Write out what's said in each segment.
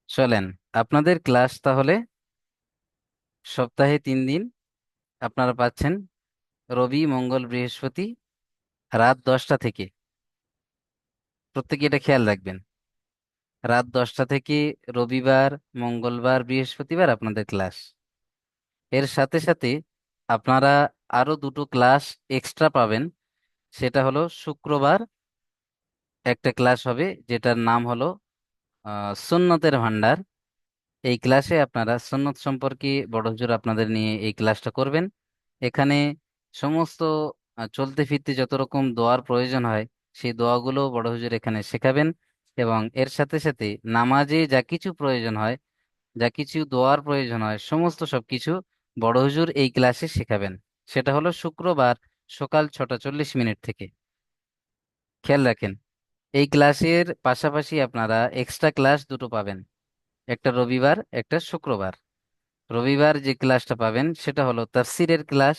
চলেন, আপনাদের ক্লাস তাহলে সপ্তাহে 3 দিন আপনারা পাচ্ছেন। রবি, মঙ্গল, বৃহস্পতি রাত 10টা থেকে। প্রত্যেকে এটা খেয়াল রাখবেন। রাত 10টা থেকে রবিবার, মঙ্গলবার, বৃহস্পতিবার আপনাদের ক্লাস। এর সাথে সাথে আপনারা আরো দুটো ক্লাস এক্সট্রা পাবেন। সেটা হলো শুক্রবার একটা ক্লাস হবে, যেটার নাম হলো সুন্নতের ভান্ডার। এই ক্লাসে আপনারা সুন্নত সম্পর্কে বড় হুজুর আপনাদের নিয়ে এই ক্লাসটা করবেন। এখানে সমস্ত চলতে ফিরতে যত রকম দোয়ার প্রয়োজন হয় সেই দোয়াগুলো বড় হুজুর এখানে শেখাবেন। এবং এর সাথে সাথে নামাজে যা কিছু প্রয়োজন হয়, যা কিছু দোয়ার প্রয়োজন হয়, সমস্ত সবকিছু বড় হুজুর এই ক্লাসে শেখাবেন। সেটা হলো শুক্রবার সকাল 6টা 40 মিনিট থেকে। খেয়াল রাখেন, এই ক্লাসের পাশাপাশি আপনারা এক্সট্রা ক্লাস দুটো পাবেন, একটা রবিবার একটা শুক্রবার। রবিবার যে ক্লাসটা পাবেন সেটা হলো তাফসিরের ক্লাস।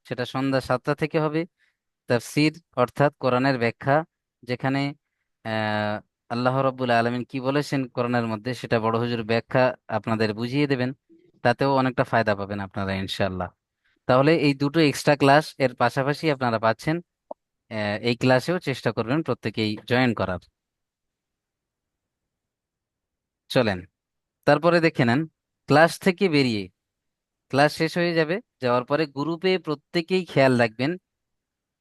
সেটা সন্ধ্যা 7টা থেকে হবে। তাফসির অর্থাৎ কোরআনের ব্যাখ্যা, যেখানে আহ আল্লাহ রাব্বুল আলামিন কি বলেছেন কোরআনের মধ্যে সেটা বড় হুজুর ব্যাখ্যা আপনাদের বুঝিয়ে দেবেন। তাতেও অনেকটা ফায়দা পাবেন আপনারা ইনশাআল্লাহ। তাহলে এই দুটো এক্সট্রা ক্লাস এর পাশাপাশি আপনারা পাচ্ছেন। এই ক্লাসেও চেষ্টা করবেন প্রত্যেকেই জয়েন করার। চলেন, তারপরে দেখে নেন, ক্লাস থেকে বেরিয়ে ক্লাস শেষ হয়ে যাবে, যাওয়ার পরে গ্রুপে প্রত্যেকেই খেয়াল রাখবেন।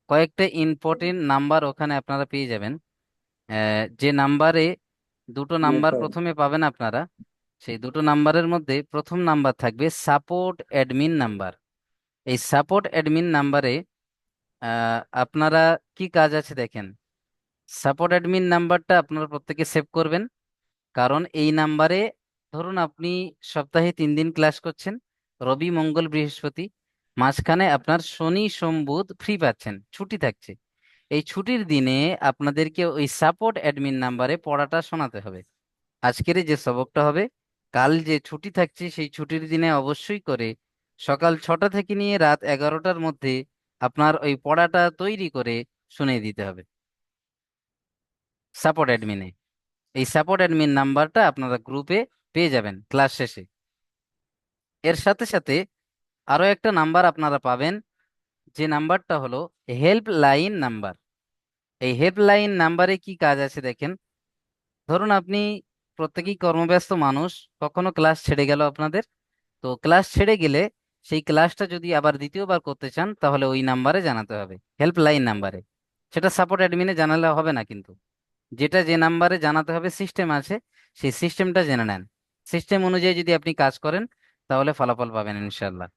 কয়েকটা ইম্পর্টেন্ট নাম্বার ওখানে আপনারা পেয়ে যাবেন। যে নাম্বারে দুটো নাম্বার প্রথমে পাবেন আপনারা, সেই দুটো নাম্বারের মধ্যে প্রথম নাম্বার থাকবে সাপোর্ট অ্যাডমিন নাম্বার। এই সাপোর্ট অ্যাডমিন নাম্বারে আপনারা কি কাজ আছে দেখেন। সাপোর্ট অ্যাডমিন নাম্বারটা আপনারা প্রত্যেকে সেভ করবেন। কারণ এই নাম্বারে, ধরুন আপনি সপ্তাহে 3 দিন ক্লাস করছেন, রবি, মঙ্গল, বৃহস্পতি, মাঝখানে আপনার শনি সোম বুধ ফ্রি পাচ্ছেন, ছুটি থাকছে। এই ছুটির দিনে আপনাদেরকে ওই সাপোর্ট অ্যাডমিন নাম্বারে পড়াটা শোনাতে হবে। আজকের এই যে সবকটা হবে, কাল যে ছুটি থাকছে সেই ছুটির দিনে অবশ্যই করে সকাল 6টা থেকে নিয়ে রাত 11টার মধ্যে আপনার ওই পড়াটা তৈরি করে শুনিয়ে দিতে হবে সাপোর্ট অ্যাডমিনে। এই সাপোর্ট অ্যাডমিন নাম্বারটা আপনারা গ্রুপে পেয়ে যাবেন ক্লাস শেষে। এর সাথে সাথে আরো একটা নাম্বার আপনারা পাবেন, যে নাম্বারটা হলো হেল্প লাইন নাম্বার। এই হেল্প লাইন নাম্বারে কি কাজ আছে দেখেন। ধরুন আপনি প্রত্যেকেই কর্মব্যস্ত মানুষ, কখনো ক্লাস ছেড়ে গেল আপনাদের। তো ক্লাস ছেড়ে গেলে সেই ক্লাসটা যদি আবার দ্বিতীয়বার করতে চান তাহলে ওই নাম্বারে জানাতে হবে, হেল্প লাইন নাম্বারে। সেটা সাপোর্ট অ্যাডমিনে জানালে হবে না কিন্তু। যেটা যে নাম্বারে জানাতে হবে সিস্টেম আছে, সেই সিস্টেমটা জেনে নেন। সিস্টেম অনুযায়ী যদি আপনি কাজ করেন তাহলে ফলাফল পাবেন ইনশাল্লাহ।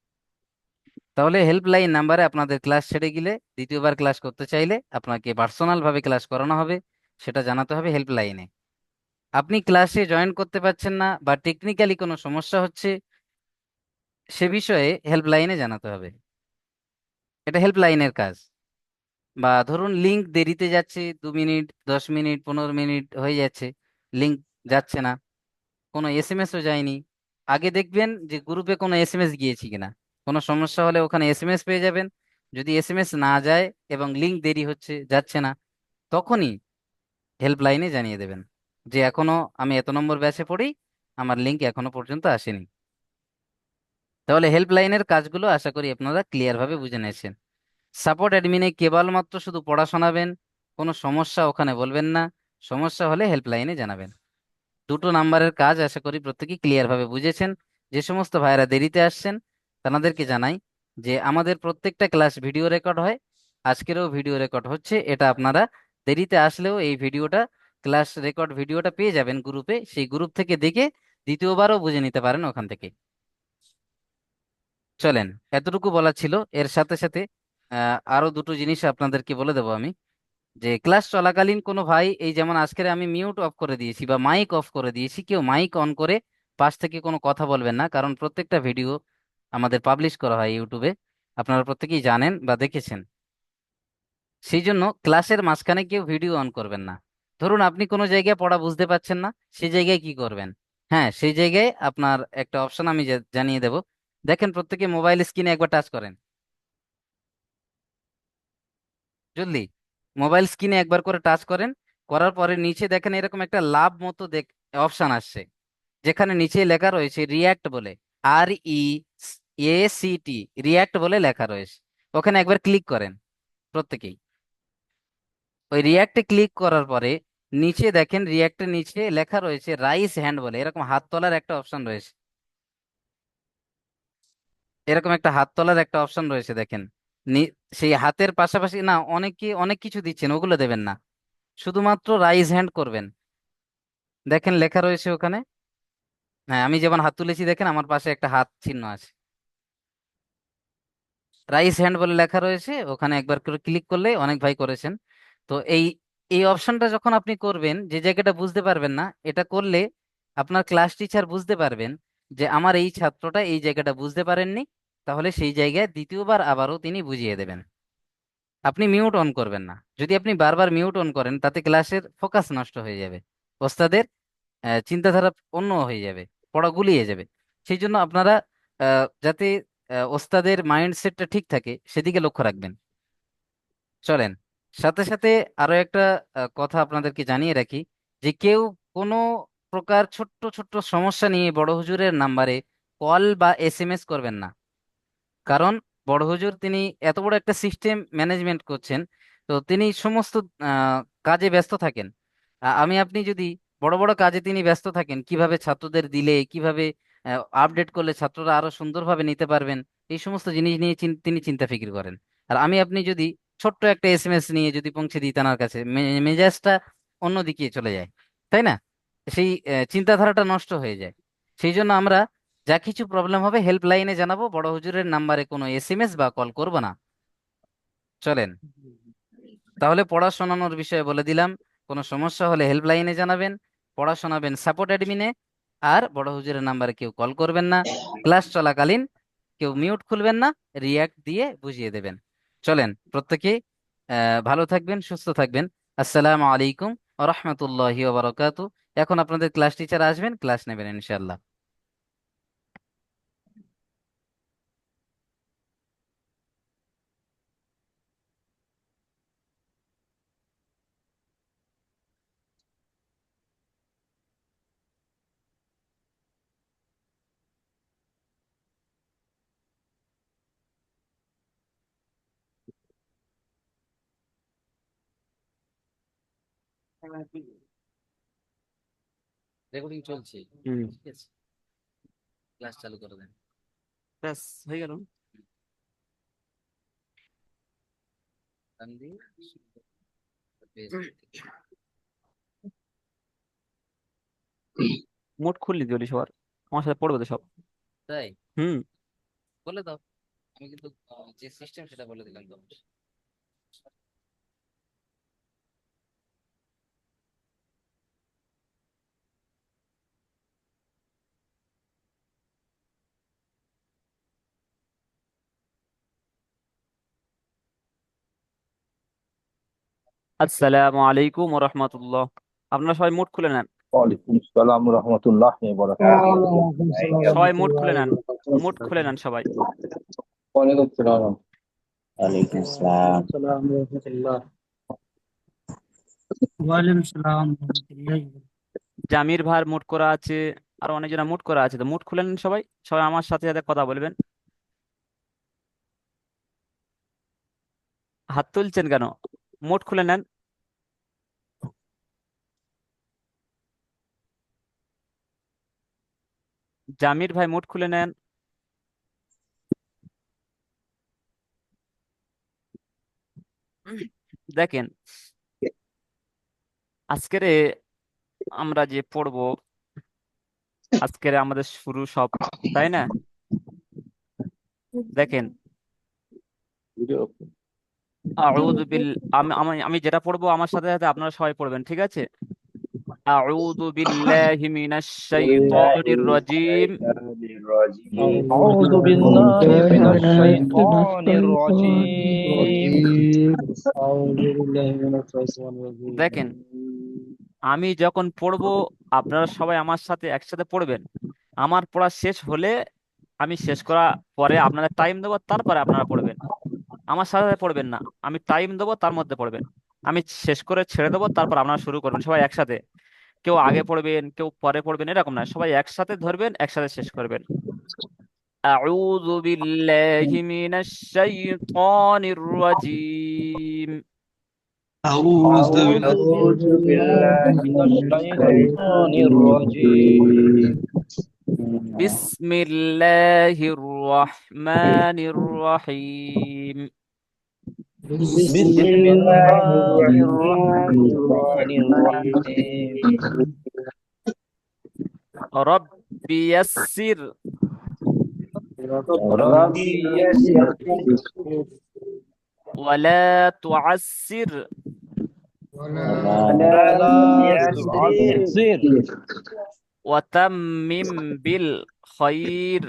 তাহলে হেল্পলাইন নাম্বারে আপনাদের ক্লাস ছেড়ে গেলে দ্বিতীয়বার ক্লাস করতে চাইলে আপনাকে পার্সোনাল ভাবে ক্লাস করানো হবে, সেটা জানাতে হবে হেল্পলাইনে। আপনি ক্লাসে জয়েন করতে পারছেন না বা টেকনিক্যালি কোনো সমস্যা হচ্ছে, সে বিষয়ে হেল্পলাইনে জানাতে হবে। এটা হেল্পলাইনের কাজ। বা ধরুন লিংক দেরিতে যাচ্ছে, 2 মিনিট 10 মিনিট 15 মিনিট হয়ে যাচ্ছে, লিংক যাচ্ছে না, কোনো এসএমএসও যায়নি। আগে দেখবেন যে গ্রুপে কোনো এসএমএস গিয়েছি কিনা। কোনো সমস্যা হলে ওখানে এসএমএস পেয়ে যাবেন। যদি এসএমএস না যায় এবং লিংক দেরি হচ্ছে, যাচ্ছে না, তখনই হেল্পলাইনে জানিয়ে দেবেন যে এখনো আমি এত নম্বর ব্যাচে পড়ি, আমার লিংক এখনো পর্যন্ত আসেনি। তাহলে হেল্পলাইনের কাজগুলো আশা করি আপনারা ক্লিয়ার ভাবে বুঝে নিয়েছেন। সাপোর্ট অ্যাডমিনে কেবলমাত্র শুধু পড়া শোনাবেন, কোনো সমস্যা ওখানে বলবেন না, সমস্যা হলে হেল্পলাইনে জানাবেন। দুটো নাম্বারের কাজ আশা করি প্রত্যেকেই ক্লিয়ার ভাবে বুঝেছেন। যে সমস্ত ভাইয়েরা দেরিতে আসছেন তাদেরকে জানাই যে আমাদের প্রত্যেকটা ক্লাস ভিডিও রেকর্ড হয়। আজকেরও ভিডিও রেকর্ড হচ্ছে, এটা আপনারা দেরিতে আসলেও এই ভিডিওটা, ক্লাস রেকর্ড ভিডিওটা পেয়ে যাবেন গ্রুপে, সেই গ্রুপ থেকে দেখে দ্বিতীয়বারও বুঝে নিতে পারেন ওখান থেকে। চলেন, এতটুকু বলা ছিল। এর সাথে সাথে আরো দুটো জিনিস আপনাদেরকে বলে দেবো আমি। যে ক্লাস চলাকালীন কোনো ভাই, এই যেমন আজকের আমি মিউট অফ করে দিয়েছি বা মাইক অফ করে দিয়েছি, কেউ মাইক অন করে পাশ থেকে কোনো কথা বলবেন না, কারণ প্রত্যেকটা ভিডিও আমাদের পাবলিশ করা হয় ইউটিউবে, আপনারা প্রত্যেকেই জানেন বা দেখেছেন। সেই জন্য ক্লাসের মাঝখানে কেউ ভিডিও অন করবেন না। ধরুন আপনি কোনো জায়গায় পড়া বুঝতে পারছেন না, সেই জায়গায় কি করবেন? হ্যাঁ, সেই জায়গায় আপনার একটা অপশন আমি জানিয়ে দেব। দেখেন, প্রত্যেকে মোবাইল স্ক্রিনে একবার টাচ করেন, জলদি। মোবাইল স্ক্রিনে একবার করে টাচ করেন, করার পরে নিচে দেখেন এরকম একটা লাভ মতো অপশন আসছে, যেখানে নিচে লেখা রয়েছে রিয়্যাক্ট বলে, REACT, রিয়্যাক্ট বলে লেখা রয়েছে, ওখানে একবার ক্লিক করেন প্রত্যেকেই। ওই রিয়্যাক্টে ক্লিক করার পরে নিচে দেখেন, রিয়্যাক্টের নিচে লেখা রয়েছে রাইস হ্যান্ড বলে, এরকম হাত তোলার একটা অপশন রয়েছে। এরকম একটা হাত তোলার একটা অপশন রয়েছে দেখেন। সেই হাতের পাশাপাশি না, অনেকে অনেক কিছু দিচ্ছেন, ওগুলো দেবেন না, শুধুমাত্র রাইজ হ্যান্ড করবেন। দেখেন লেখা রয়েছে ওখানে। হ্যাঁ, আমি যেমন হাত তুলেছি দেখেন, আমার পাশে একটা হাত চিহ্ন আছে, রাইস হ্যান্ড বলে লেখা রয়েছে, ওখানে একবার করে ক্লিক করলে, অনেক ভাই করেছেন। তো এই এই অপশনটা যখন আপনি করবেন, যে জায়গাটা বুঝতে পারবেন না, এটা করলে আপনার ক্লাস টিচার বুঝতে পারবেন যে আমার এই ছাত্রটা এই জায়গাটা বুঝতে পারেননি, তাহলে সেই জায়গায় দ্বিতীয়বার আবারও তিনি বুঝিয়ে দেবেন। আপনি মিউট অন করবেন না। যদি আপনি বারবার মিউট অন করেন, তাতে ক্লাসের ফোকাস নষ্ট হয়ে যাবে, ওস্তাদের চিন্তাধারা অন্য হয়ে যাবে, পড়া গুলিয়ে যাবে। সেই জন্য আপনারা যাতে ওস্তাদের মাইন্ডসেটটা ঠিক থাকে সেদিকে লক্ষ্য রাখবেন। চলেন, সাথে সাথে আরো একটা কথা আপনাদেরকে জানিয়ে রাখি, যে কেউ কোনো প্রকার ছোট্ট ছোট্ট সমস্যা নিয়ে বড় হুজুরের নাম্বারে কল বা SMS করবেন না। কারণ বড় হুজুর তিনি এত বড় একটা সিস্টেম ম্যানেজমেন্ট করছেন, তো তিনি সমস্ত কাজে ব্যস্ত থাকেন। আমি আপনি যদি বড় বড় কাজে তিনি ব্যস্ত থাকেন, কিভাবে ছাত্রদের দিলে, কিভাবে আপডেট করলে ছাত্ররা আরো সুন্দরভাবে নিতে পারবেন, এই সমস্ত জিনিস নিয়ে তিনি চিন্তা ফিকির করেন। আর আমি আপনি যদি ছোট্ট একটা SMS নিয়ে যদি পৌঁছে দিই তার কাছে, মেজাজটা অন্যদিকে চলে যায়, তাই না? সেই চিন্তাধারাটা নষ্ট হয়ে যায়। সেই জন্য আমরা যা কিছু প্রবলেম হবে হেল্পলাইনে জানাবো, বড় হুজুরের নাম্বারে কোনো SMS বা কল করব না। চলেন, তাহলে পড়া শোনানোর বিষয়ে বলে দিলাম। কোনো সমস্যা হলে হেল্পলাইনে জানাবেন, পড়া শোনাবেন সাপোর্ট অ্যাডমিনে, আর বড় হুজুরের নাম্বারে কেউ কল করবেন না। ক্লাস চলাকালীন কেউ মিউট খুলবেন না, রিয়াক্ট দিয়ে বুঝিয়ে দেবেন। চলেন প্রত্যেকে ভালো থাকবেন, সুস্থ থাকবেন। আসসালামু আলাইকুম ওয়া রাহমাতুল্লাহি ওয়া বারাকাতু। এখন আপনাদের ক্লাস টিচার আসবেন, ক্লাস নেবেন ইনশাআল্লাহ। রেকর্ডিং চলছে, হুম। ঠিক আছে, ক্লাস চালু করে দেন। ব্যাস হয়ে গেল। গান দিয়ে পেজ থেকে। মোট খুললি দিলি সবার, আমার সাথে পড়বে তো সব। তাই হুম। বলে দাও, আমি কিন্তু যে সিস্টেম সেটা বলে দিলাম তো। আসসালামু আলাইকুম ওয়া রাহমাতুল্লাহ। আপনারা সবাই মোট খুলে নেন। ওয়ালাইকুম আসসালাম রহমতুল্লাহ বরকাতুহু। ওয়ালাইকুম আসসালাম সবাই মোট খুলে রহমতুল্লাহি নেন। ওয়া মোট বারাকাতুহু। খুলে নেন সবাই। ওয়ালাইকুম আসসালাম। ওয়ালাইকুম ওয়ালাইকুম আসসালাম। আসসালাম রহমতুল্লাহ। ওয়ালাইকুম আসসালাম রহমতুল্লাহি ওয়া বারাকাতুহু। জামির ভাই মোট করা আছে, আর অনেকজন মোট করা আছে, তো মোট খুলে নেন সবাই। সবাই আমার সাথে সাথে কথা বলবেন। হাত তুলছেন কেন? মোট খুলে নেন। জামির ভাই মোট খুলে নেন। দেখেন, আজকের আমরা যে পড়বো, আজকের আমাদের শুরু সব, তাই না? দেখেন, আউযু বিল আমি আমি আমি যেটা পড়বো আমার সাথে সাথে আপনারা সবাই পড়বেন, ঠিক আছে? আউযু বিল্লাহি মিনাশ শাইতানির রাজিম। أعوذ أعوذ بالله بالله من من الشيطان الشيطان الرجيم. الرجيم. أعوذ بالله من الشيطان الرجيم. দেখেন, আমি যখন পড়বো আপনারা সবাই আমার সাথে একসাথে পড়বেন। আমার পড়া শেষ হলে, আমি শেষ করা পরে আপনাদের টাইম দেবো, তারপরে আপনারা পড়বেন। আমার সাথে সাথে পড়বেন না, আমি টাইম দেবো তার মধ্যে পড়বেন। আমি শেষ করে ছেড়ে দেবো, তারপর আপনারা শুরু করবেন সবাই একসাথে। কেউ আগে পড়বেন কেউ পরে পড়বেন এরকম না, সবাই একসাথে ধরবেন একসাথে শেষ করবেন। আউযু বিল্লাহি মিনাশ শাইতানির রাজিম। أعوذ بالله أعوذ بالله من الشيطان الرجيم বিসমিল্লাহির রহমানির রহিম। بسم الله الرحمن الرحيم রব্বি ইয়াসসির ربي يسر ওয়ালা তুআসসির ولا تعسر ওয়াতাম্মিম বিল খাইর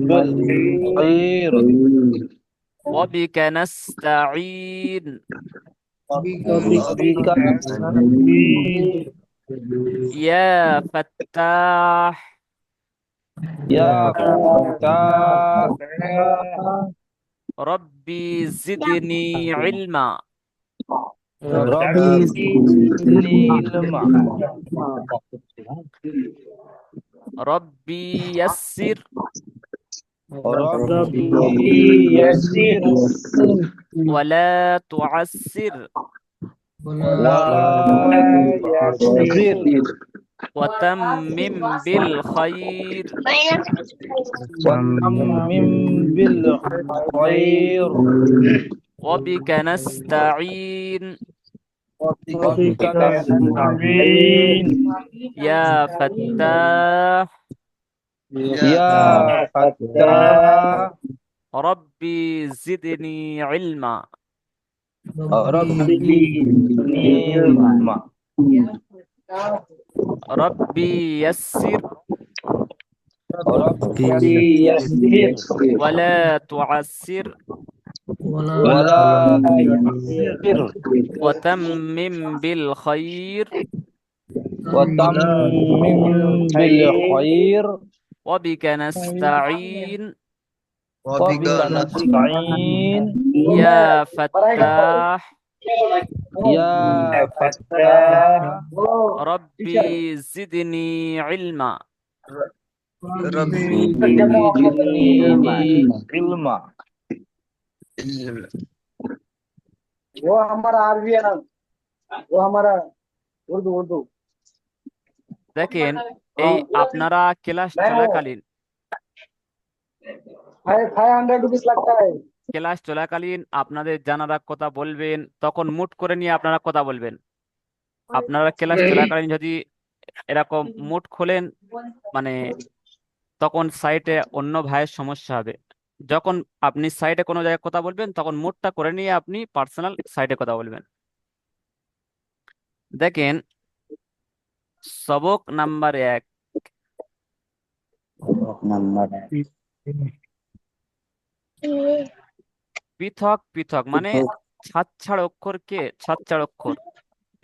بالخير ওয়াবিকা নাস্তাঈন। بك نستعين ইয়া ফাত্তাহ يا فتاح রব্বি জিদনি ইলমা। ربي زدني علما রব্বি ইয়াসসির ربي يسر ওয়ালা তুআসসির ولا يسر ওয়াতাম্মিম বিল খাইর وتمم بالخير ওয়াবিকা নাস্তাঈন। وبك نستعين ইয়া ফাত্তাহ يا فتاح রব্বি জিদনি ইলমা। ربي زدني علما রব্বি ইয়াসসির ربي يسر ওয়ালা তুআসসির ولا يسر ওয়াতাম্মিম বিল খাইর وتمم بالخير ওয়াবিকা নাস্তাঈন। وبك نستعين ইয়া ফাত্তাহ يا فتاح রব্বি জিদনি ইলমা। ربي زدني علما वो हमारा आरबी है ना, वो हमारा उर्दू उर्दू। দেখেন এই আপনারা ক্লাস চলাকালীন ₹500 लगता है। ক্লাস চলাকালীন আপনাদের জানারা কথা বলবেন, তখন মুট করে নিয়ে আপনারা কথা বলবেন। আপনারা ক্লাস চলাকালীন যদি এরকম মুট খোলেন মানে তখন সাইটে অন্য ভাইয়ের সমস্যা হবে। যখন আপনি সাইটে কোনো জায়গায় কথা বলবেন তখন মুটটা করে নিয়ে আপনি পার্সোনাল সাইটে কথা বলবেন। দেখেন সবক নাম্বার 1 পৃথক পৃথক মানে ছাড় অক্ষরকে ছাড় অক্ষর,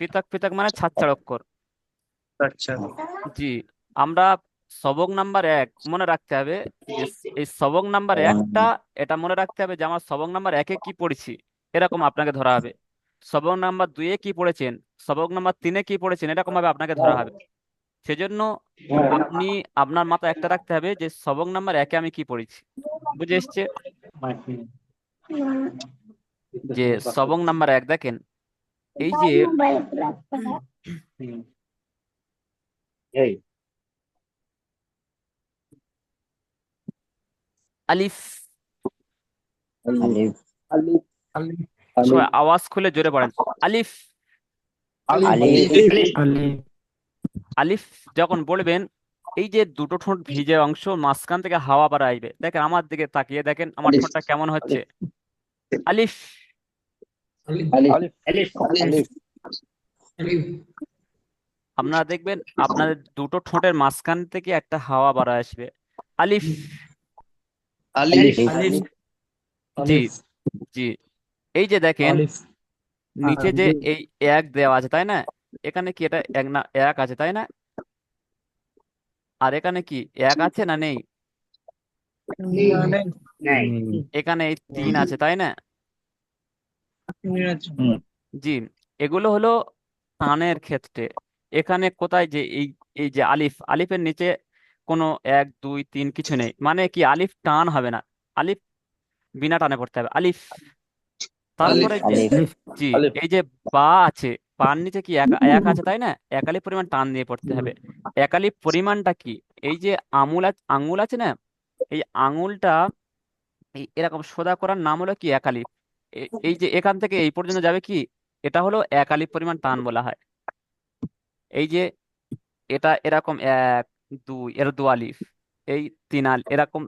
পৃথক পৃথক মানে ছাড় অক্ষর। अच्छा জি, আমরা সবক নাম্বার 1 মনে রাখতে হবে যে এই সবক নাম্বার 1টা এটা মনে রাখতে হবে যে আমার সবক নাম্বার 1-এ কি পড়েছি এরকম আপনাকে ধরা হবে। সবক নাম্বার 2-এ কি পড়েছেন, সবক নাম্বার 3-এ কি পড়েছেন এরকম ভাবে আপনাকে ধরা হবে। সেজন্য আপনি আপনার মাথায় একটা রাখতে হবে যে সবক নাম্বার 1-এ আমি কি পড়েছি। বুঝে এসছে? যে সবক নাম্বার 1 দেখেন এই যে আলিফ, সবাই আওয়াজ খুলে জোরে পড়েন আলিফ। আলিফ যখন বলবেন এই যে দুটো ঠোঁট ভিজে অংশ মাঝখান থেকে হাওয়া বার আসবে। দেখেন আমার দিকে তাকিয়ে দেখেন আমার ঠোঁটটা কেমন হচ্ছে। আলিফ আপনারা দেখবেন আপনাদের দুটো ঠোঁটের মাঝখান থেকে একটা হাওয়া বার আসবে। আলিফ अलिफ জি জি। এই যে দেখেন নিচে যে এই এক দেওয়া আছে তাই না, এখানে কি এটা এক না এক আছে তাই না, আর এখানে কি এক আছে না নেই, এখানে এই 3 আছে তাই না। জি, এগুলো হলো টানের ক্ষেত্রে এখানে কোথায় যে এই এই যে আলিফ, আলিফের নিচে কোনো এক দুই তিন কিছু নেই, মানে কি আলিফ টান হবে না, আলিফ বিনা টানে পড়তে হবে আলিফ। তারপরে আলিফ যে আলিফ জি, আলিফ এই যে বা আছে, বার নিচে কি এক এক আছে তাই না, একালিফ পরিমাণ টান দিয়ে পড়তে হবে। একালিফ পরিমাণটা কি, এই যে আঙুল আছে না, এই আঙুলটা এরকম সোজা করার নাম হলো কি একালিফ। এই যে এখান থেকে এই পর্যন্ত যাবে কি, এটা হলো একালিফ পরিমাণ টান বলা হয়। এই যে এটা এরকম এক দুই, এর দু আলিফ, এই এরকম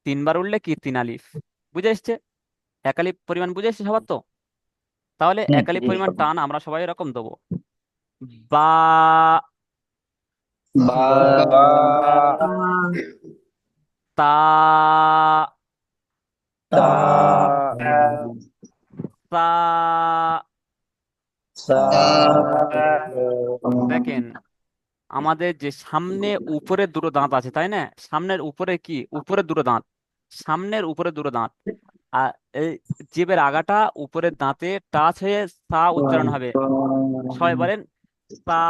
তিনবার উঠলে কি তিন আলিফ। বুঝে এসছে? একালিফ পরিমাণ বুঝে এসছে সবার তো? তাহলে একালিফ জি পরিমাণ সব টান আমরা সবাই এরকম দেবো। বা, বা বা তা, তা সা। সা দেখেন, আমাদের যে সামনে উপরে দুটো দাঁত আছে তাই না, সামনের উপরে কি উপরে দুটো দাঁত, সামনের উপরে দুটো দাঁত, আর এই জিভের আগাটা উপরের দাঁতে টাচ হয়ে সা উচ্চারণ হবে। সবাই বলেন সা।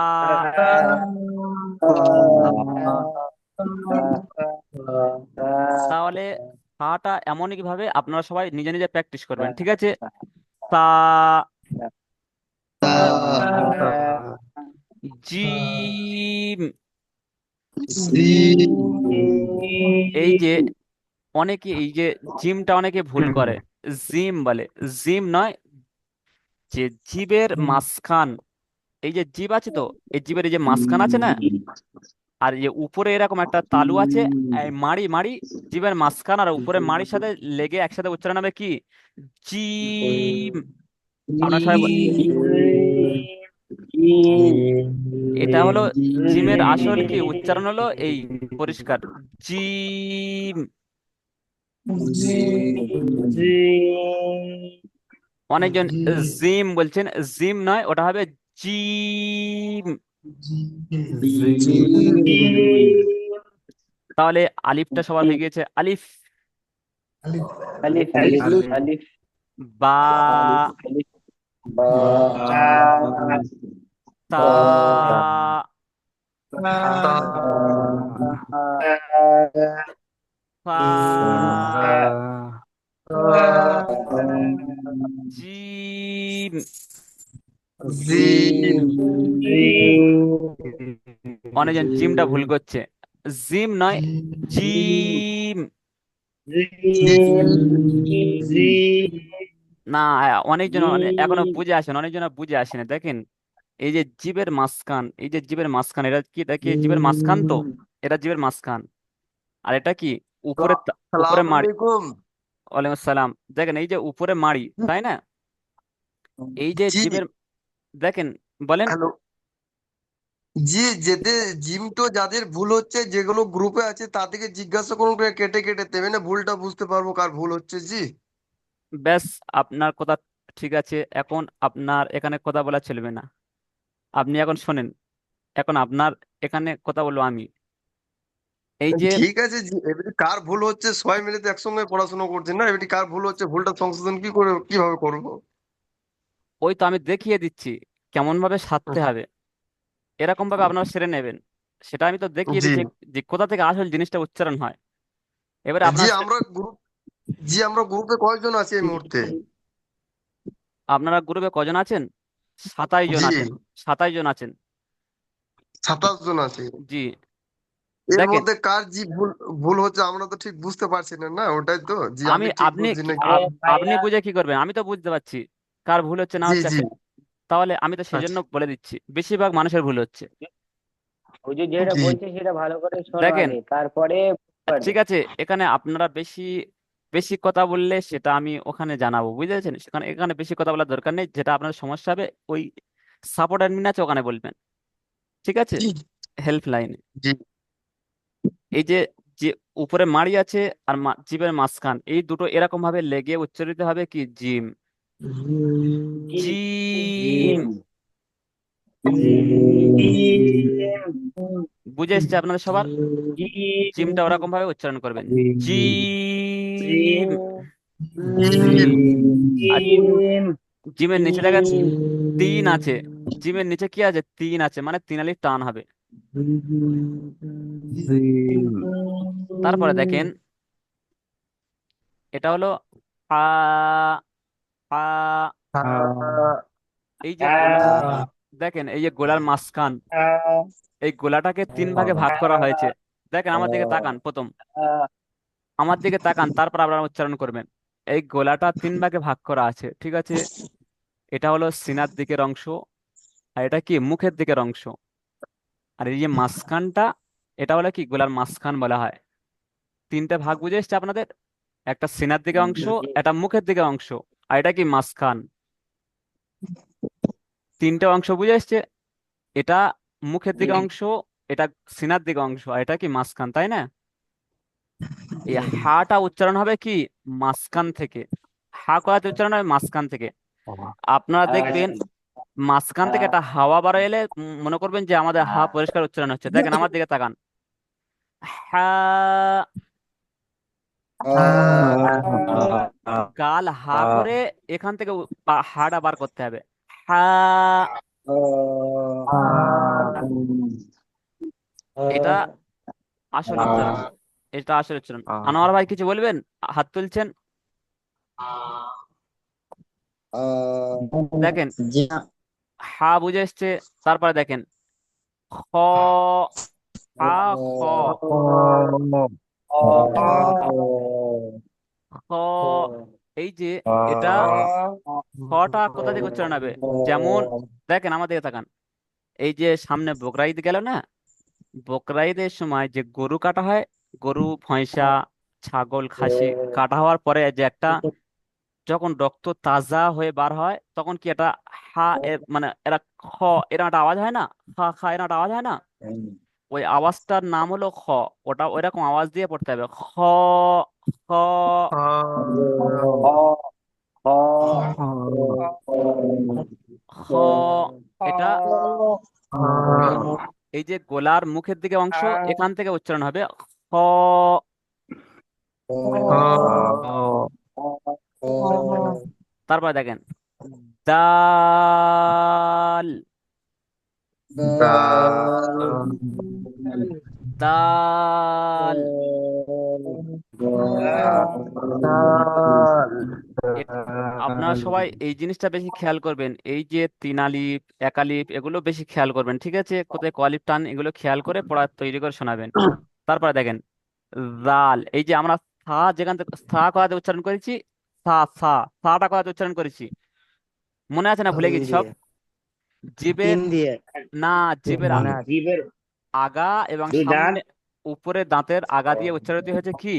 তাহলে সাটা এমনই ভাবে আপনারা সবাই নিজে নিজে প্র্যাকটিস করবেন, ঠিক আছে? সা, তা জিম। জি এই যে অনেকে এই যে জিমটা অনেকে ভুল করে, জিম বলে, জিম নয়। যে জিভের মাঝখান, এই যে জিভ আছে তো, এই জিভের এই যে মাঝখান আছে না, আর এই যে উপরে এরকম একটা তালু আছে, এই মাড়ি মাড়ি, জিভের মাঝখান আর উপরে মাড়ির সাথে লেগে একসাথে উচ্চারণ হবে কি জিম। আপনার সবাই এটা হলো জিমের আসল কি উচ্চারণ হলো এই পরিষ্কার জিম। অনেকজন জিম বলছেন, জিম নয়, ওটা হবে জিম। তাহলে আলিফটা সবার হয়ে গিয়েছে, আলিফ। আলিফ আলিফ আলিফ বা, আলিফ বা তা, ফা, জিম। অনেকজন জিমটা ভুল করছে, জিম নয়, জিম। না, অনেকজন এখনো বুঝে আসেন, অনেকজন বুঝে আসেন। দেখেন, এই যে জিভের মাঝখান, এই যে জিভের মাঝখান, এটা কি, এটা কি জিভের মাঝখান তো, এটা জিভের মাঝখান। আর এটা কি উপরে উপরে সালাম মাড়ি। আলাইকুম। ওয়ালাইকুম আসসালাম। দেখেন এই যে উপরে মাড়ি তাই না, এই যে জি, জিভের, দেখেন, বলেন। হ্যালো। জি, জিম তো যাদের ভুল হচ্ছে, যেগুলো গ্রুপে আছে তাদেরকে জিজ্ঞাসা করুন, কেটে কেটে দেবে না, ভুলটা বুঝতে পারবো কার ভুল হচ্ছে। জি ব্যাস, আপনার কথা ঠিক আছে, এখন আপনার এখানে কথা বলা চলবে না। আপনি এখন শোনেন, এখন আপনার এখানে কথা বলবো আমি। এই যে ঠিক আছে। জি, এবারে কার ভুল হচ্ছে সবাই মিলে তো একসঙ্গে পড়াশোনা করছে না, এবারে কার ভুল হচ্ছে, ভুলটা সংশোধন কি করে কিভাবে করবো? ওই তো আমি দেখিয়ে দিচ্ছি কেমন ভাবে সারতে হবে, এরকম ভাবে আপনারা সেরে নেবেন। সেটা আমি তো দেখিয়ে জি দিচ্ছি যে কোথা থেকে আসল জিনিসটা উচ্চারণ হয়। এবারে জি আপনার আমরা গ্রুপ জি আমরা গ্রুপে কয়েকজন আছি এই মুহূর্তে? আপনারা গ্রুপে কজন আছেন? 27 জন জি আছেন, 27 জন আছেন। 27 জন আছি। জি, এর দেখেন, মধ্যে কার জি ভুল ভুল হচ্ছে আমরা তো ঠিক বুঝতে পারছি না, না ওটাই তো, জি আমি ঠিক আপনি বুঝছি না। আপনি বুঝে কি করবেন, আমি তো বুঝতে পারছি কার ভুল হচ্ছে না জি হচ্ছে। জি তাহলে আমি তো সেই আচ্ছা জন্য বলে দিচ্ছি বেশিরভাগ মানুষের ভুল হচ্ছে। হুজুর যেটা জি বলছে সেটা ভালো করে শোনো দেখেন, আগে, তারপরে পারবে। ঠিক আছে, এখানে আপনারা বেশি বেশি কথা বললে সেটা আমি ওখানে জানাবো, বুঝেছেন? সেখানে এখানে বেশি কথা বলার দরকার নেই, যেটা আপনার সমস্যা হবে ওই সাপোর্ট অ্যাডমিন আছে ওখানে বলবেন, ঠিক আছে? জি হেল্প লাইনে। জি এই যে যে উপরে মাড়ি আছে আর জিভের মাঝখান, এই দুটো এরকম ভাবে লেগে উচ্চারিত হবে কি জিম, জিম। বুঝে এসছে আপনাদের সবার? জিমটা ওরকম ভাবে উচ্চারণ করবেন, জিম। আর জিমের নিচে দেখা তিন আছে, জিমের নিচে কি আছে, তিন আছে, মানে তিন আলিফ টান হবে। তারপরে দেখেন, এটা হলো আ, আ, এই যে গোলা, দেখেন এই যে গোলার মাঝখান, এই গোলাটাকে তিন ভাগে ভাগ করা হয়েছে। দেখেন আমার দিকে তাকান, প্রথম আমার দিকে তাকান, তারপর আপনারা উচ্চারণ করবেন। এই গোলাটা তিন ভাগে ভাগ করা আছে, ঠিক আছে। এটা হলো সিনার দিকের অংশ, আর এটা কি মুখের দিকের অংশ। আর এই যে মাঝখানটা, এটা হলো কি গোলার মাঝখান বলা হয়। তিনটে ভাগ বুঝে এসছে আপনাদের, একটা সিনার দিকে অংশ, একটা মুখের দিকে অংশ, আর এটা কি মাঝখান। তিনটে অংশ বুঝে এসছে, এটা মুখের দিকে অংশ, এটা সিনার দিকে অংশ, আর এটা কি মাঝখান, তাই না? এই হাটা উচ্চারণ হবে কি মাঝখান থেকে, হা করাতে উচ্চারণ হবে মাঝখান থেকে। আপনারা দেখবেন মাঝখান থেকে একটা হাওয়া বার এলে মনে করবেন যে আমাদের হা পরিষ্কার উচ্চারণ হচ্ছে। দেখেন আমার দিকে তাকান, হা, গাল হা করে এখান থেকে হাটা বার করতে হবে, হা। এটা আসল উচ্চারণ, এটা আসল উচ্চারণ। আনোয়ার ভাই কিছু বলবেন? হাত তুলছেন। দেখেন জি না। হা বুঝে এসছে। তারপরে দেখেন খ, আ, খ, খ, এই যে এটা, খটা কোথা থেকে উচ্চারণ হবে? যেমন দেখেন আমার দিকে তাকান, এই যে সামনে বকরা ঈদ গেল না, বকরা ঈদের সময় যে গরু কাটা হয়, গরু, ভৈঁসা, ছাগল, খাসি কাটা হওয়ার পরে যে একটা, যখন রক্ত তাজা হয়ে বার হয়, তখন কি এটা হা এর মানে এরা খ, এরকম একটা আওয়াজ হয় না, খা খা এরকম একটা আওয়াজ হয় না, ওই আওয়াজটার নাম হলো খ। ওটা ওইরকম আওয়াজ দিয়ে পড়তে হবে, খ, খ, খ। এটা এই যে গোলার মুখের দিকে অংশ, এখান থেকে উচ্চারণ হবে খ। তারপর দেখেন দাল, দাল। এ- আপনারা সবাই এই জিনিসটা বেশি খেয়াল করবেন, এই যে তিন আলিফ, এক আলিফ, এগুলো বেশি খেয়াল করবেন, ঠিক আছে। কোথায় কলিফ টান, এগুলো খেয়াল করে পড়া তৈরি করে শোনাবেন। তারপরে দেখেন জাল, এই যে আমরা সা, যেখান থেকে সা কথাতে উচ্চারণ করেছি, সা, সা, সাটা কথাতে উচ্চারণ করেছি, মনে আছে না ভুলে গেছি সব? জিবের, না, জিবের জীবের আগা এবং দুই দাঁত। সামনে উপরে দাঁতের আগা দিয়ে উচ্চারিত হয়েছে কি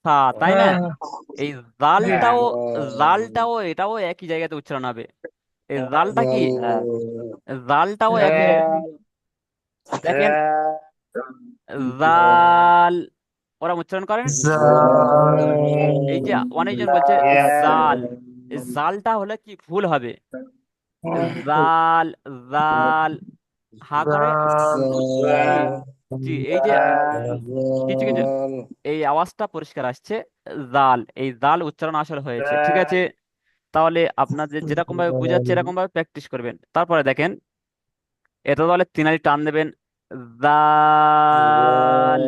সা, তাই না? এই হ্যাঁ, জালটাও, জালটাও এটাও একই জায়গাতে উচ্চারণ হবে। এই জালটা কি, জালটাও একই জায়গায়, দেখেন জাল, ওরা উচ্চারণ করেন এই যে অনেকজন বলছে জাল, এই জালটা হলে কি ভুল হবে, জাল, জাল, হা করে জি, জি, এই যে কিছু কিছু এই আওয়াজটা পরিষ্কার আসছে, জাল, এই জাল উচ্চারণ আসলে হয়েছে, ঠিক আছে। তাহলে আপনাদের যেরকম ভাবে বুঝাচ্ছে এরকম ভাবে প্র্যাকটিস করবেন। তারপরে দেখেন এটা তাহলে তিনালি টান দেবেন, জাল।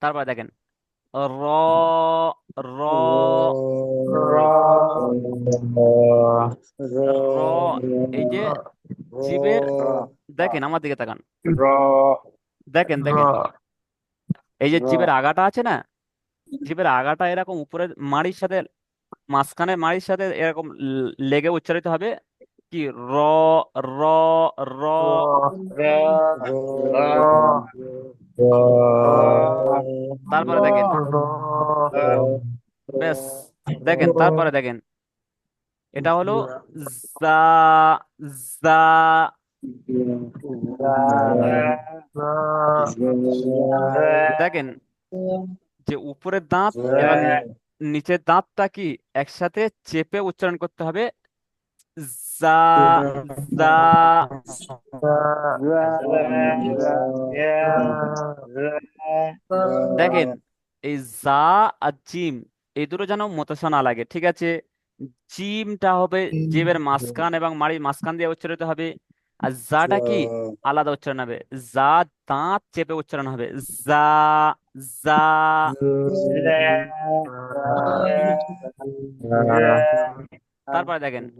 তারপরে দেখেন র, র, র, এই যে জীবের, দেখেন আমার দিকে তাকান, দেখেন দেখেন এই যে জীবের আগাটা আছে না, জীবের আগাটা এরকম উপরে মাড়ির সাথে, মাঝখানে মাড়ির সাথে এরকম লেগে উচ্চারিত হবে কি র, র, র। তারপরে দেখেন বেশ, দেখেন তারপরে দেখেন এটা হলো জা, জা। দেখেন যে উপরের দাঁত এবং নিচের দাঁতটা কি একসাথে চেপে উচ্চারণ করতে হবে, জা, জা। দেখেন এই জা আর জিম, এই দুটো যেন মতসা না লাগে, ঠিক আছে। জিমটা হবে জিভের মাঝখান এবং মাড়ির মাঝখান দিয়ে উচ্চারিত হবে। আর জাটা কি আলাদা উচ্চারণ হবে। যা দাঁত চেপে উচ্চারণ হবে। যা, যা। তারপরে দেখেন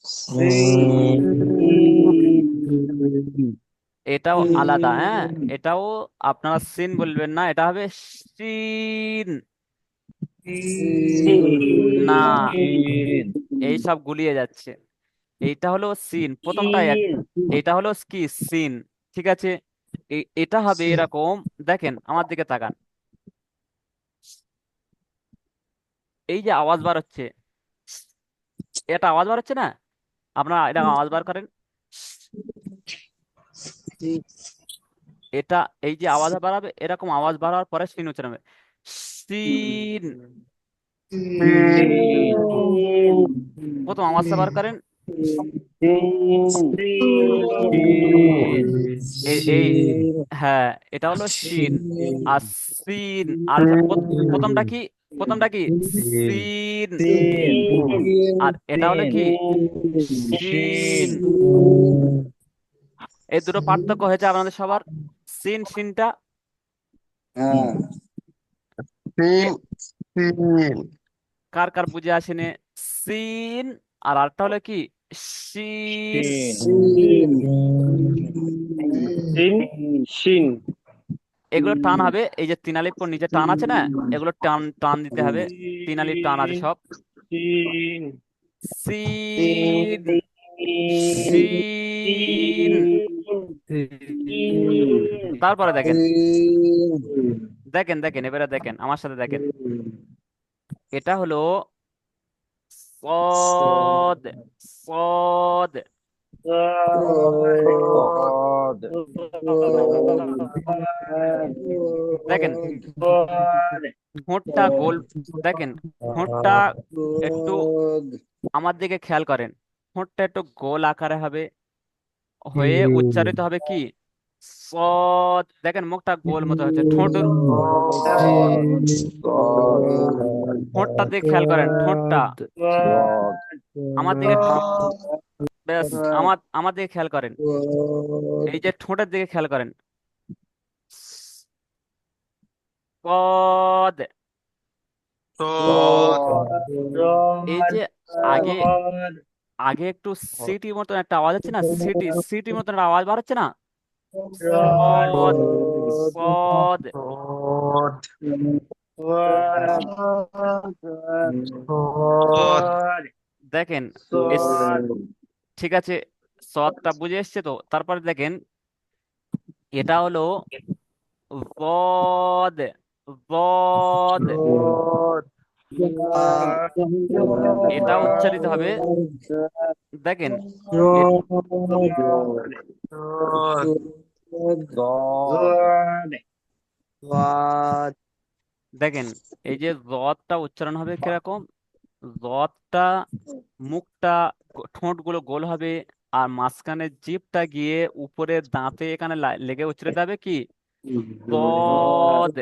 সিন, এটাও আলাদা, হ্যাঁ। এটাও আপনারা সিন বলবেন না, এটা হবে সিন। না, এই সব গুলিয়ে যাচ্ছে। এইটা হলো সিন, প্রথমটা এটা হলো কি সিন, ঠিক আছে। এটা হবে এরকম। দেখেন আমার দিকে তাকান, এই যে আওয়াজ বার হচ্ছে, এটা আওয়াজ বার হচ্ছে না? আপনারা এটা আওয়াজ বার করেন। এটা এই যে আওয়াজ বাড়াবে, এরকম আওয়াজ বাড়ার পরে সিন উচ্চারণ হবে। সিন। প্রথম আওয়াজটা বার করেন। এই হ্যাঁ, এটা হলো শিন। আর সিন, আর প্রথমটা কি, প্রথমটা কি সিন, আর এটা হলো কি শিন। এই দুটো পার্থক্য হয়েছে আপনাদের সবার। সিন সিনটা সিন, কে- সিন, কার কার বুঝে আসেনি? সিন আর আরটা হলো কি শিন। সিন, শিন এগুলো টান হবে, এই যে তিন আলির পর নিচে টান আছে না, এগুলো টান টান দিতে হবে। তিন আলির টান আছে সব। শিন সিন, সিন। তারপরে দেখেন, দেখেন দেখেন এবারে দেখেন আমার সাথে দেখেন। এটা হলো সদ, সদ। দেখেন ঠোঁটটা গোল, দেখেন ঠোঁটটা একটু আমার দিকে খেয়াল করেন। ঠোঁটটা একটু গোল আকারে হবে, হয়ে উচ্চারিত হবে কি সদ। দেখেন মুখটা গোল মতো হচ্ছে, ঠোঁট, ঠোঁটটার দিকে খেয়াল করেন। ঠোঁটটা আমার দিকে ব্যাস, আমার দিকে খেয়াল করেন। এই যে ঠোঁটের দিকে খেয়াল করেন। পদ। সৎ, এই যে আগে, আগে একটু সিটি মতন একটা আওয়াজ হচ্ছে না, সিটি সিটি মতন একটা আওয়াজ বার হচ্ছে না। পদ, পদ। সৎ, সৎ, দেখেন এস, ঠিক আছে, সদটা বুঝে এসছে তো। তারপরে দেখেন এটা হলো বদ, বদ। এটা উচ্চারিত হবে। দেখেন এ- দেখেন এই যে জটা উচ্চারণ হবে কিরকম। জটা, মুখটা, ঠোঁট গুলো গোল হবে, আর মাঝখানে জিভটা গিয়ে উপরে দাঁতে এখানে লেগে উচ্চারিত হবে কি দদ।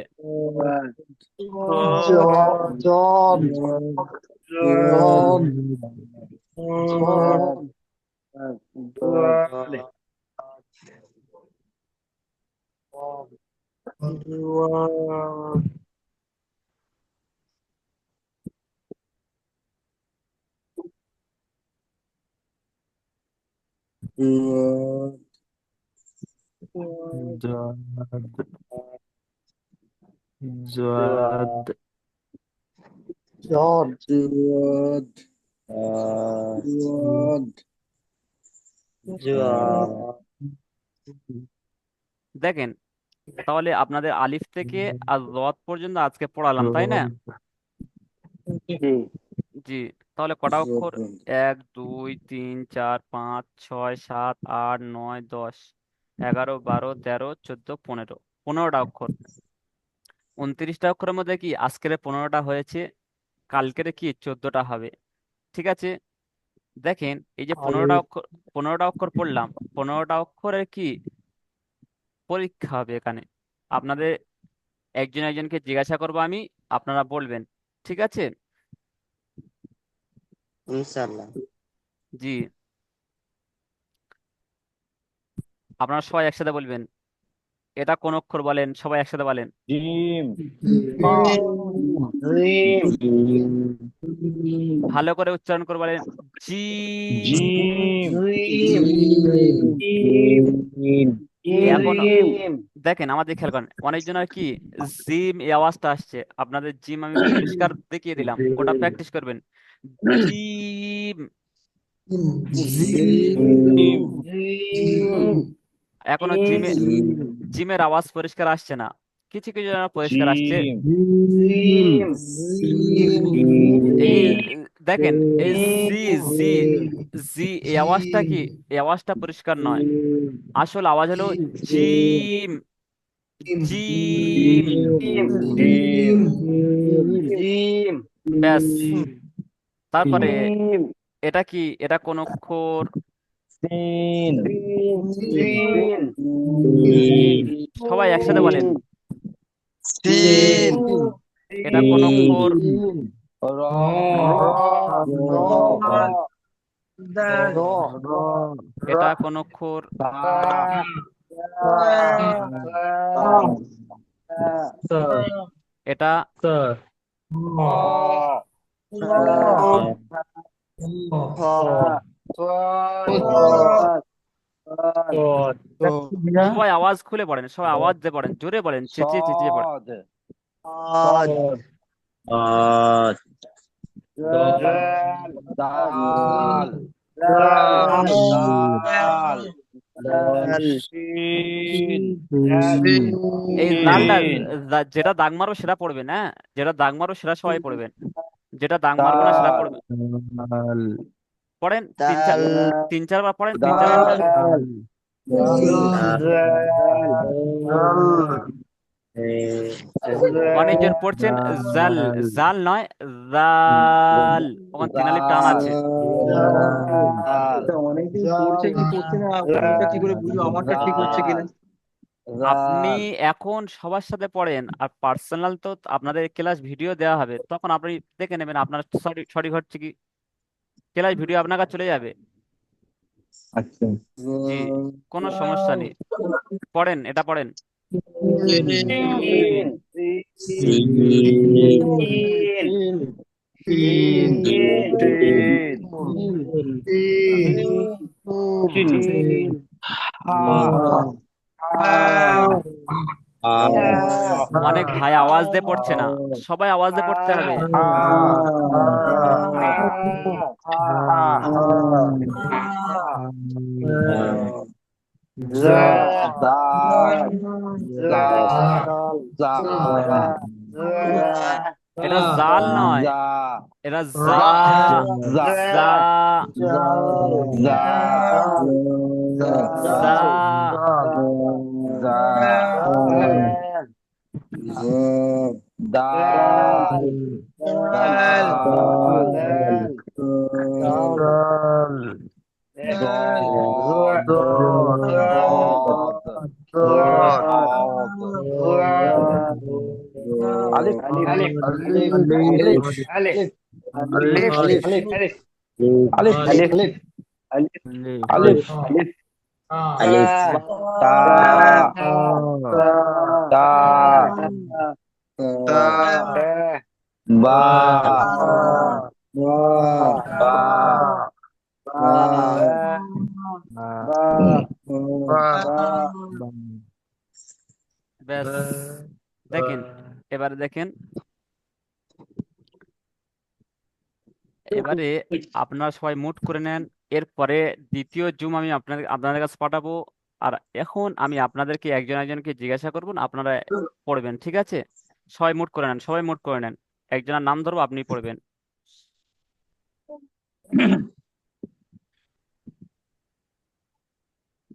দেখেন তাহলে আপনাদের আলিফ থেকে আর রদ পর্যন্ত আজকে পড়ালাম, তাই না? জি। তাহলে কটা অক্ষর? 1 2 3 4 5 6 7 8 9 10 11 12 13 14 15টা অক্ষর। 29টা অক্ষরের মধ্যে কি আজকের 15টা হয়েছে, কালকের কি 14টা হবে, ঠিক আছে। দেখেন এই যে 15টা অক্ষর, 15টা অক্ষর পড়লাম, 15টা অক্ষরের কি পরীক্ষা হবে এখানে আপনাদের। একজন একজনকে জিজ্ঞাসা করবো আমি, আপনারা বলবেন, ঠিক আছে? ইনশাআল্লাহ। জি, আপনারা সবাই একসাথে বলবেন। এটা কোন অক্ষর বলেন, সবাই একসাথে বলেন। জিম ভালো করে উচ্চারণ করে বলেন। জি। জিম এখন দেখেন, আমাদের খেয়াল করেন, অনেকজনের কি জিম এই আওয়াজটা আসছে। আপনাদের জিম আমি পরিষ্কার দেখিয়ে দিলাম, ওটা প্র্যাকটিস করবেন। জিম। এখনো জিমে জিমের আওয়াজ পরিষ্কার আসছে না, কিছু কিছু জনের পরিষ্কার আসছে। এই দেখেন, এই জি, জি, জি, এই আওয়াজটা কি, এই আওয়াজটা পরিষ্কার নয়। আসল আওয়াজ হলো জিম, জিম। ব্যাস। তারপরে এটা কি, এটা কোন অক্ষর? সিন সবাই একসাথে বলেন। সিন। এটা কোন অক্ষর? র এটা কোন অক্ষর? এটা সবাই আওয়াজ খুলে পড়েন, সবাই আওয়াজ দিয়ে পড়েন, জোরে বলেন, চেঁচিয়ে চেঁচিয়ে পড়েন। সদ দাল দাল শিন এই জালটা, যেটা দাগ মারো সেটা পড়বেন, হ্যাঁ, যেটা দাগ মারো সেটা সবাই পড়বেন, যেটা দাগ মারবো না সেটা দাল পড়বেন। পড়েন, তিন চারবার পড়েন, তিন চারবার পড়েন। অনেকজন পড়ছেন জাল, জাল নয়, জাল, ওখানে তিনালি টান আছে। দাল অনেকদিন পড়ছে কি পড়ছে না, কোনটা কি করে বুঝবো আমারটা ঠিক হচ্ছে কিনা? আপনি এখন সবার সাথে পড়েন, আর পার্সোনাল তো আপনাদের ক্লাস ভিডিও দেওয়া হবে, তখন আপনি দেখে নেবেন আপনার সঠিক সঠিক হচ্ছে কি। ক্লাস ভিডিও আপনার কাছে চলে যাবে। আচ্ছা জি, কোনো সমস্যা নেই। পড়েন, এটা পড়েন। অনেক ভাই আওয়াজ দিয়ে পড়ছে না, সবাই আওয়াজ দিয়ে পড়তে হবে। এটা জাল নয়, এটা জা, জা, জা। আলিফ আলিফ আলিফ আলিফ আলিফ আলিফ আলিফ তা তা বা বা ব্যাস। দেখেন, এবারে দেখেন, এবারে আপনারা সবাই মুট করে নেন। এরপরে দ্বিতীয় জুম আমি আপনাদের কাছে পাঠাবো। আর এখন আমি আপনাদেরকে একজন একজনকে জিজ্ঞাসা করবো, আপনারা পড়বেন, ঠিক আছে? সবাই মুট করে নেন, সবাই মুট করে নেন। একজনের নাম ধরবো, আপনি পড়বেন।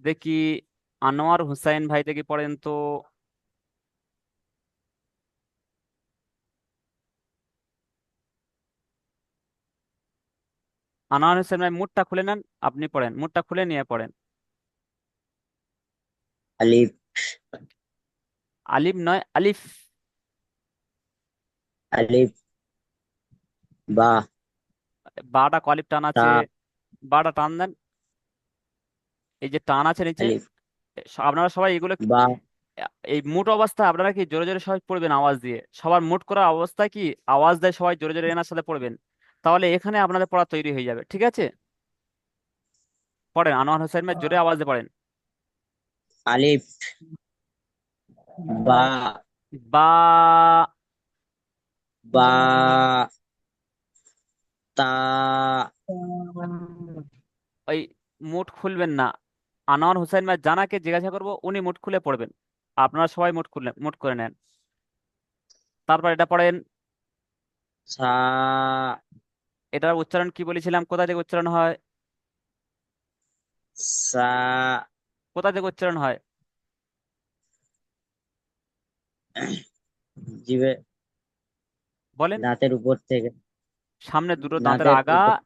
দেখি, আনোয়ার হুসাইন ভাই থেকে পড়েন তো। আনোয়ার হোসেন ভাই মুটটা খুলে নেন, আপনি পড়েন, মুটটা খুলে নিয়ে পড়েন। আলিফ আলিফ নয়, আলিফ। আলিফ, বা, বাটা কলিপ টান তা, আছে, বাটা টান দেন, এই যে টান আছে নিচে। আলিফ, আপনারা সবাই এগুলো বা, এই মুট অবস্থায় আপনারা কি জোরে জোরে সবাই পড়বেন আওয়াজ দিয়ে, সবার মুট করা অবস্থায় কি আওয়াজ দেয় সবাই জোরে জোরে এনার সাথে পড়বেন, তাহলে এখানে আপনাদের পড়া তৈরি হয়ে যাবে, ঠিক আছে? পড়েন, আনোয়ার হোসেন ভাই জোরে আওয়াজ দিয়ে পড়েন। আলিফ, বা, বা, বা, তা, ওই মুট খুলবেন না। আনোয়ার হোসেন ভাই জানাকে জিজ্ঞাসা করবো, উনি মুট খুলে পড়বেন, আপনারা সবাই মুট করে নেন। তারপর এটা পড়েন। সা, এটার উচ্চারণ কি বলেছিলাম, কোথা থেকে উচ্চারণ হয়? সা, কোথা থেকে উচ্চারণ হয়? জিবে, বলেন। দাঁতের উপর থেকে, সামনে দুটো দাঁতের দাঁতের আগা উপর,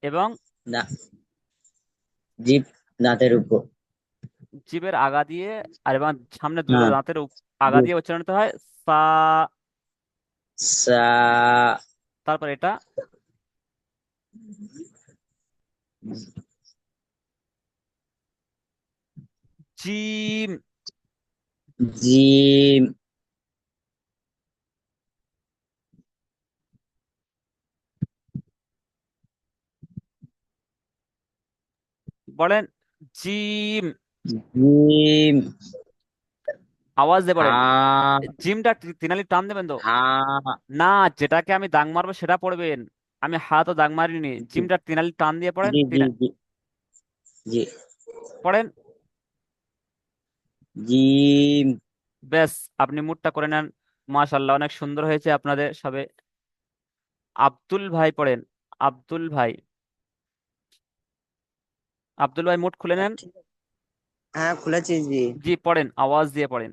এবং দা- জিভ দাঁতের উপর, জিভের আগা দিয়ে, আর এবং সামনে দুটো হ্যাঁ, দাঁতের আগা জিভ, দিয়ে উচ্চারণ করতে হয় সা। সা, তারপর এটা জিম। জিম, বলেন জিম, জিম, আওয়াজ দিয়ে হা, পড়েন। জিমটা তিনালি টান দেবেন তো? হা, না, যেটাকে আমি দাগ মারবো সেটা পড়বেন। আমি হা তো দাগ মারিনি, জিমটা তিনালি টান দিয়ে পড়েন, জি, জি, জি, জি, পড়েন। জিম, ব্যাস, আপনি মুডটা করে নেন। মাশাল্লাহ, অনেক সুন্দর হয়েছে আপনাদের সবে। আব্দুল ভাই পড়েন। আব্দুল ভাই, আব্দুল ভাই মুড খুলে নেন। হ্যাঁ খুলেছি জি। জি পড়েন, আওয়াজ দিয়ে পড়েন।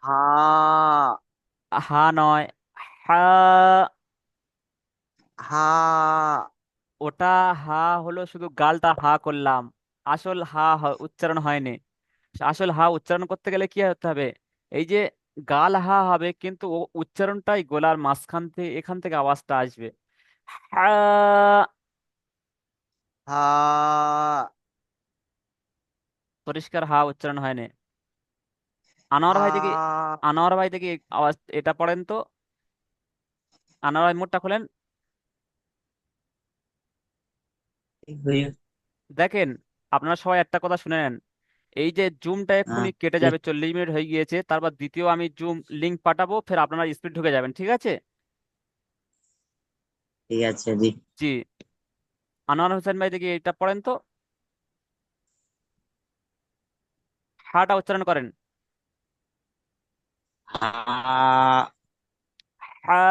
হা, হা নয়, হা। হা, ওটা হা হলো, শুধু গালটা হা করলাম, আসল উচ্চারণ হয়নি। আসল হা উচ্চারণ করতে গেলে কি হতে হবে, এই যে গাল হা হবে কিন্তু ও উচ্চারণটাই গলার মাঝখান থেকে, এখান থেকে আওয়াজটা আসবে। হা। হা, পরিষ্কার হা উচ্চারণ হয়নি। আনোয়ার হা, ভাই দেখি, আনোয়ার ভাই দেখি আওয়াজ এটা পড়েন তো। আনোয়ার ভাই মুখটা খোলেন। দেখেন, আপনারা সবাই একটা কথা শুনে নেন, এই যে জুমটা হ্যাঁ, এক্ষুনি কেটে যাবে, 40 মিনিট হয়ে গিয়েছে, তারপর দ্বিতীয় আমি জুম লিংক পাঠাবো, ফের আপনারা স্পিড ঢুকে যাবেন, ঠিক আছে? ঠিক আছে জি। জি। আনোয়ার হোসেন ভাই দেখি এটা পড়েন তো, হাটা উচ্চারণ করেন। হা, হা।